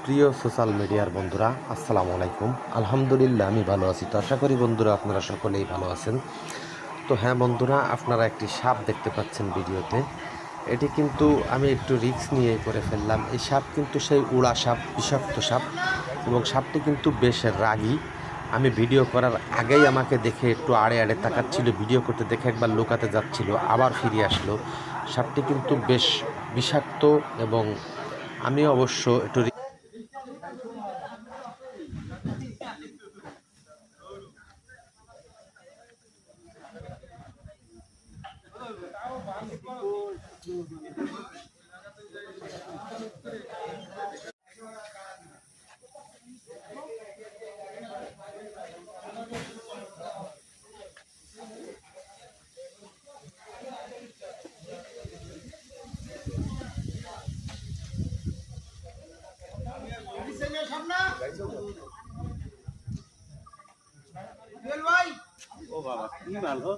প্রিয় সোশ্যাল মিডিয়ার বন্ধুরা, আসসালামু আলাইকুম। আলহামদুলিল্লাহ আমি ভালো আছি। তো আশা করি বন্ধুরা আপনারা সকলেই ভালো আছেন। তো হ্যাঁ বন্ধুরা, আপনারা একটি সাপ দেখতে পাচ্ছেন ভিডিওতে। এটি কিন্তু আমি একটু রিস্ক নিয়ে করে ফেললাম। এই সাপ কিন্তু সেই উড়া সাপ, বিষাক্ত সাপ, এবং সাপটি কিন্তু বেশ রাগী। আমি ভিডিও করার আগেই আমাকে দেখে একটু আড়ে আড়ে তাকাচ্ছিল, ভিডিও করতে দেখে একবার লুকাতে যাচ্ছিল, আবার ফিরে আসলো। সাপটি কিন্তু বেশ বিষাক্ত, এবং আমি অবশ্য একটু ও বাবা কি ভালো